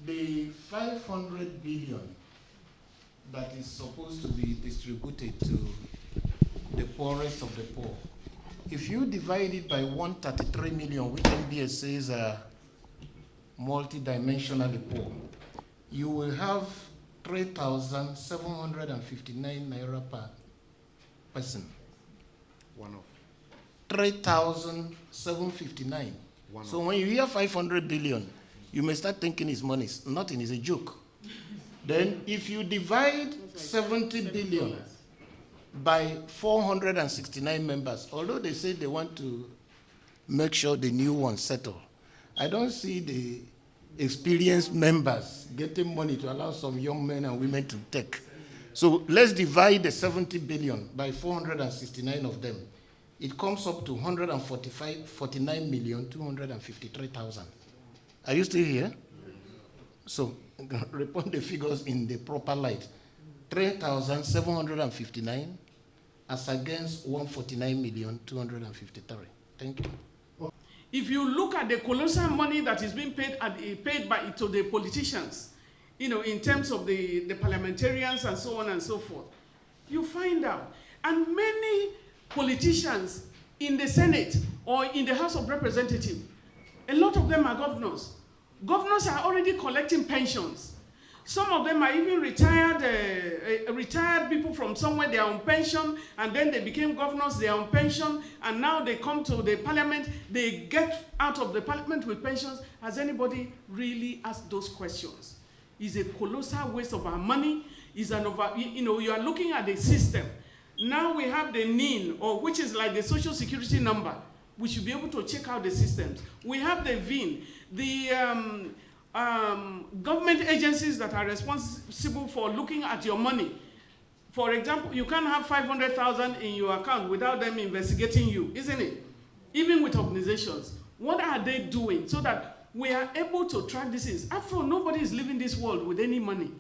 the 500 billion that is supposed to be distributed to the poorest of the poor, if you divide it by 133 million, which MBS says are multidimensionally poor, you will have 3,759 naira per person. One off. 3,759. So when you hear 500 billion, you may start thinking it's money. Nothing, is a joke. Then if you divide 70 billion by 469 members, although they say they want to make sure the new ones settle, I don't see the experienced members getting money to allow some young men and women to take. So let's divide the 70 billion by 469 of them. It comes up to 149,253,000. Are you still here? So report the figures in the proper light. 3,759 as against 149,253,000. Thank you. If you look at the colossal money that is being paid to the politicians, in terms of the parliamentarians and so on and so forth, you find out. And many politicians in the Senate or in the House of Representatives, a lot of them are governors. Governors are already collecting pensions. Some of them are even retired people from somewhere. They are on pension, and then they became governors. They are on pension, and now they come to the parliament. They get out of the parliament with pensions. Has anybody really asked those questions? It's a colossal waste of our money. It's you are looking at the system. Now we have the NIN, which is like the social security number. We should be able to check out the systems. We have the VIN, the government agencies that are responsible for looking at your money. For example, you can't have 500,000 in your account without them investigating you, isn't it? Even with organizations. What are they doing so that we are able to track this? After all, nobody is living this world with any money.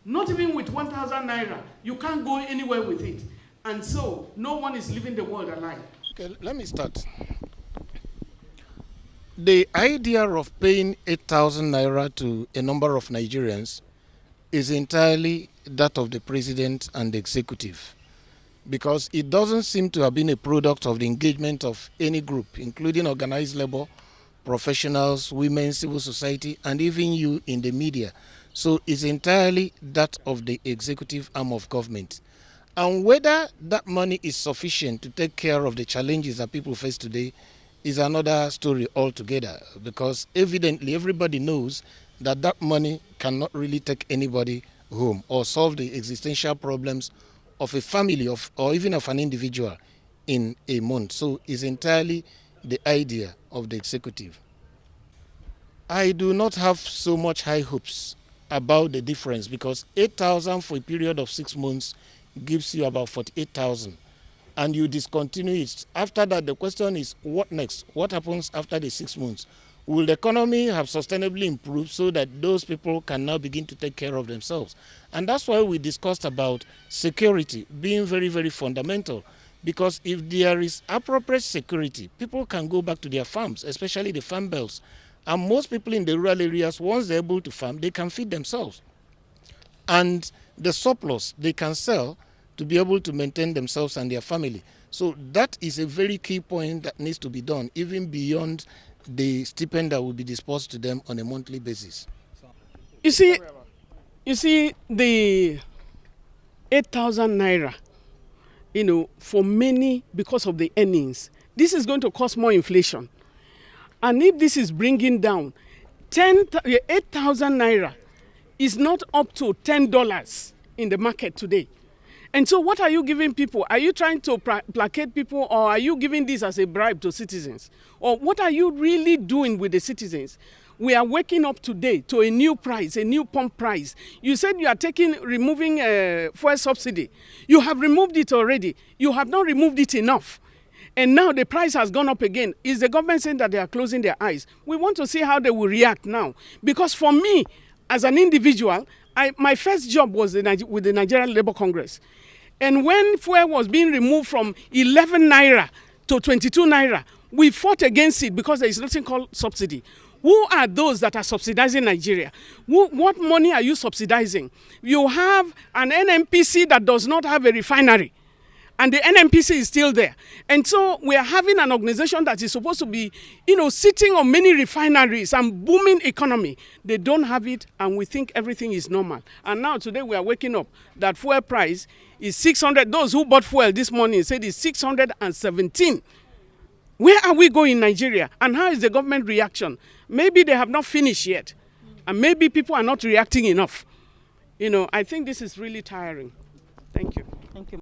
Not even with 1,000 naira. You can't go anywhere with it. And so, no one is living the world alive. Okay, let me start. The idea of paying 8,000 naira to a number of Nigerians is entirely that of the president and the executive, because it doesn't seem to have been a product of the engagement of any group, including organized labor, professionals, women, civil society, and even you in the media. So it's entirely that of the executive arm of government. And whether that money is sufficient to take care of the challenges that people face today is another story altogether, because evidently everybody knows that that money cannot really take anybody home or solve the existential problems of a family or even of an individual in a month. So it's entirely the idea of the executive. I do not have so much high hopes about the difference, because 8,000 for a period of 6 months gives you about 48,000. And you discontinue it. After that, the question is, what next? What happens after the 6 months? Will the economy have sustainably improved so that those people can now begin to take care of themselves? And that's why we discussed about security being very, very fundamental. Because if there is appropriate security, people can go back to their farms, especially the farm belts. And most people in the rural areas, once they're able to farm, they can feed themselves. And the surplus they can sell to be able to maintain themselves and their family. So that is a very key point that needs to be done, even beyond the stipend that will be disbursed to them on a monthly basis. You see the 8,000 naira, for many, because of the earnings, this is going to cause more inflation. And if this is bringing down 8,000 naira is not up to $10 in the market today. And so what are you giving people? Are you trying to placate people, or are you giving this as a bribe to citizens? Or what are you really doing with the citizens? We are waking up today to a new price, a new pump price. You said you are removing fuel subsidy. You have removed it already. You have not removed it enough. And now the price has gone up again. Is the government saying that they are closing their eyes? We want to see how they will react now. Because for me, as an individual, my first job was with the Nigerian Labour Congress. And when fuel was being removed from 11 naira to 22 naira, we fought against it because there is nothing called subsidy. Who are those that are subsidizing Nigeria? What money are you subsidizing? You have an NNPC that does not have a refinery, and the NNPC is still there. And so we are having an organization that is supposed to be, sitting on many refineries and booming economy. They don't have it, and we think everything is normal. And now today we are waking up that fuel price is 600. Those who bought fuel this morning said it's 617. Where are we going in Nigeria? And how is the government reaction? Maybe they have not finished yet. And maybe people are not reacting enough. I think this is really tiring. Thank you. Thank you.